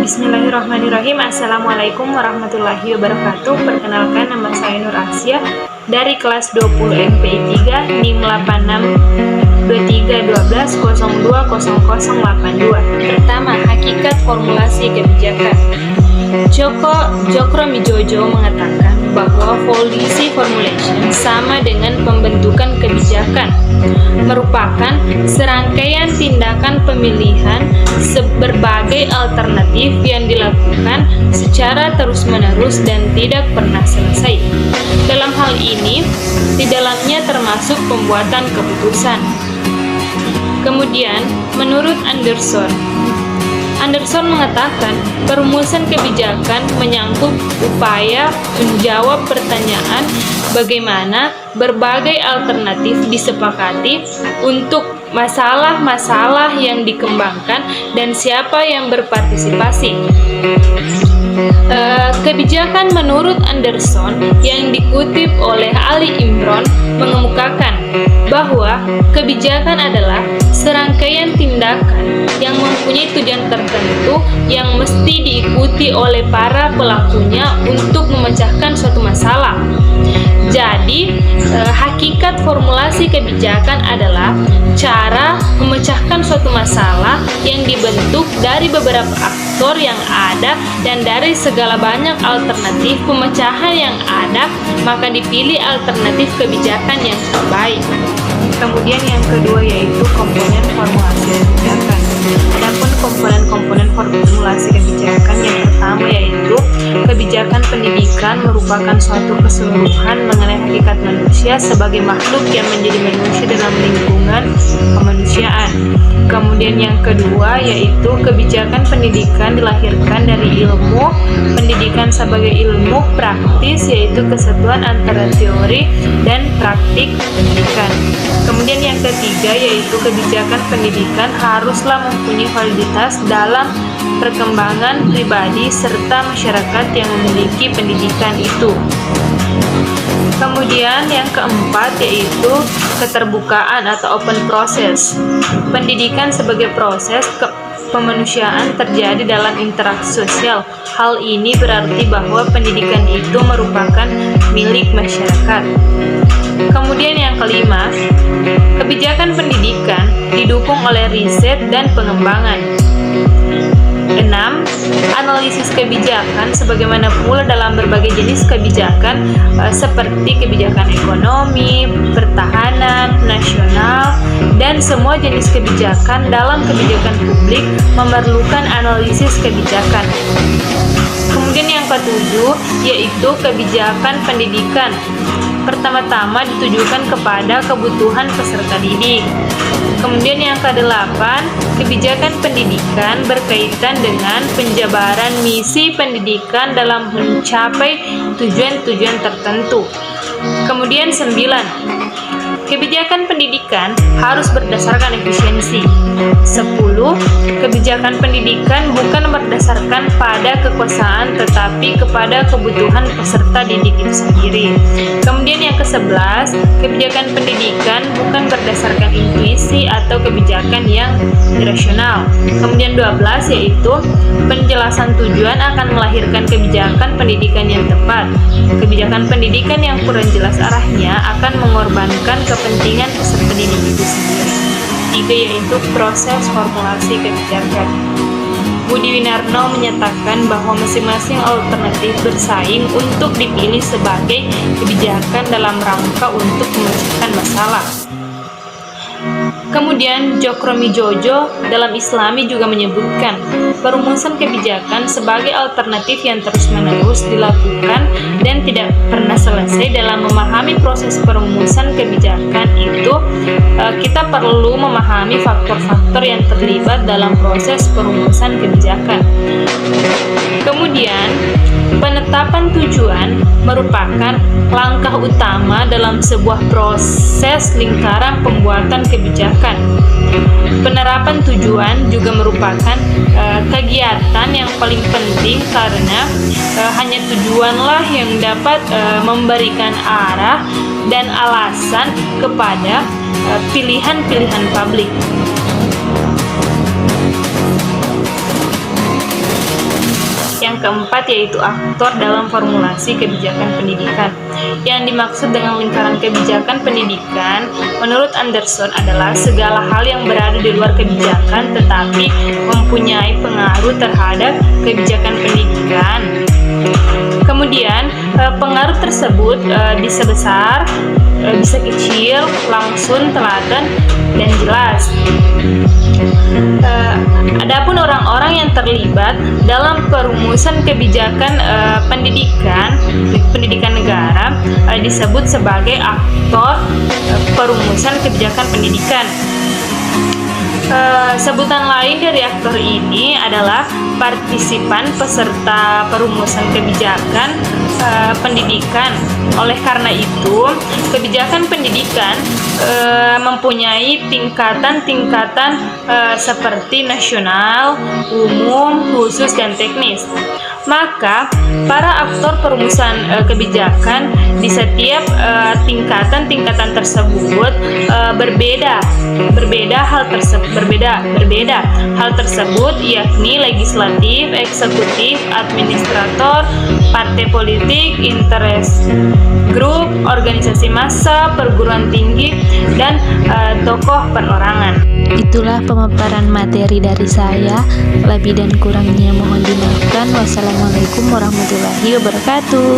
Bismillahirrahmanirrahim. Assalamualaikum warahmatullahi wabarakatuh. Perkenalkan, nama saya Nur Asia dari kelas 20 MPI 3 NIM 862312000082. Pertama, hakikat formulasi kebijakan. Cokromijojo mengatakan bahwa policy formulation sama dengan pembentukan kebijakan, merupakan serangkaian tindakan pemilihan berbagai alternatif yang dilakukan secara terus-menerus dan tidak pernah selesai. Dalam hal ini, di dalamnya termasuk pembuatan keputusan. Kemudian, menurut Anderson mengatakan perumusan kebijakan menyangkut upaya menjawab pertanyaan bagaimana berbagai alternatif disepakati untuk masalah-masalah yang dikembangkan dan siapa yang berpartisipasi. Kebijakan menurut Anderson yang dikutip oleh Ali Imron mengemukakan bahwa kebijakan adalah serangkaian tindakan yang mempunyai tujuan tertentu yang mesti diikuti oleh para pelakunya untuk memecahkan suatu masalah. Jadi, hakikat formulasi kebijakan adalah cara memecahkan suatu masalah yang dibentuk dari beberapa aktor yang ada dan dari segala banyak alternatif pemecahan yang ada, maka dipilih alternatif kebijakan yang terbaik. Kemudian yang kedua yaitu komponen formulasi kebijakan. Adapun komponen-komponen formulasi kebijakan yang pertama yaitu kebijakan pendidikan merupakan suatu keseluruhan mengenai hakikat manusia sebagai makhluk yang menjadi manusia dalam lingkungan kemanusiaan. Kemudian yang kedua yaitu kebijakan pendidikan dilahirkan dari ilmu pendidikan sebagai ilmu praktis, yaitu kesatuan antara teori dan praktik pendidikan. Kemudian yang ketiga yaitu kebijakan pendidikan haruslah mempunyai validitas dalam perkembangan pribadi serta masyarakat yang memiliki pendidikan itu. Kemudian yang keempat yaitu keterbukaan atau open process. Pendidikan sebagai proses kemanusiaan terjadi dalam interaksi sosial. Hal ini berarti bahwa pendidikan itu merupakan milik masyarakat. Kemudian yang kelima, kebijakan pendidikan didukung oleh riset dan pengembangan. 6. Analisis kebijakan sebagaimana pula dalam berbagai jenis kebijakan seperti kebijakan ekonomi, pertahanan, nasional, dan semua jenis kebijakan dalam kebijakan publik memerlukan analisis kebijakan. Kemudian yang ketujuh yaitu kebijakan pendidikan. Pertama-tama ditujukan kepada kebutuhan peserta didik. Kemudian yang kedelapan, kebijakan pendidikan berkaitan dengan penjabaran misi pendidikan dalam mencapai tujuan-tujuan tertentu. Kemudian 9, kebijakan pendidikan harus berdasarkan efisiensi. 10. Kebijakan pendidikan bukan berdasarkan pada kekuasaan tetapi kepada kebutuhan peserta didik itu sendiri. Kemudian yang ke-11, kebijakan pendidikan bukan berdasarkan intuisi atau kebijakan yang irasional. Kemudian 12 yaitu penjelasan tujuan akan melahirkan kebijakan pendidikan yang tepat. Kebijakan pendidikan yang kurang jelas arahnya akan mengorbankan kepentingan peserta didik itu sendiri. 3 yaitu proses formulasi kebijakan. Budi Winarno menyatakan bahwa masing-masing alternatif bersaing untuk dipilih sebagai kebijakan dalam rangka untuk memecahkan masalah. Kemudian Cokromijojo dalam Islami juga menyebutkan perumusan kebijakan sebagai alternatif yang terus-menerus dilakukan dan tidak pernah selesai. Dalam memahami proses perumusan kebijakan itu, kita perlu memahami faktor-faktor yang terlibat dalam proses perumusan kebijakan. Kemudian, penetapan tujuan merupakan langkah utama dalam sebuah proses lingkaran pembuatan kebijakan. Penerapan tujuan juga merupakan kegiatan yang paling penting karena hanya tujuanlah yang dapat memberikan arah dan alasan kepada pilihan-pilihan publik. keempat yaitu aktor dalam formulasi kebijakan pendidikan. Yang dimaksud dengan lingkaran kebijakan pendidikan, menurut Anderson adalah segala hal yang berada di luar kebijakan tetapi mempunyai pengaruh terhadap kebijakan pendidikan. Kemudian, pengaruh tersebut bisa besar, bisa kecil, langsung, teladan, dan jelas. Adapun orang-orang yang terlibat dalam perumusan kebijakan pendidikan negara disebut sebagai aktor perumusan kebijakan pendidikan. Sebutan lain dari aktor ini adalah partisipan peserta perumusan kebijakan pendidikan. Oleh karena itu, kebijakan pendidikan mempunyai tingkatan-tingkatan seperti nasional, umum, khusus, dan teknis. Maka, para aktor perumusan kebijakan di setiap tingkatan tersebut berbeda hal tersebut, yakni legislatif, eksekutif, administrator, partai politik, interest group, organisasi massa, perguruan tinggi, dan tokoh perorangan. Itulah pemaparan materi dari saya. Lebih dan kurangnya mohon dimaafkan. Wassalamualaikum warahmatullahi wabarakatuh.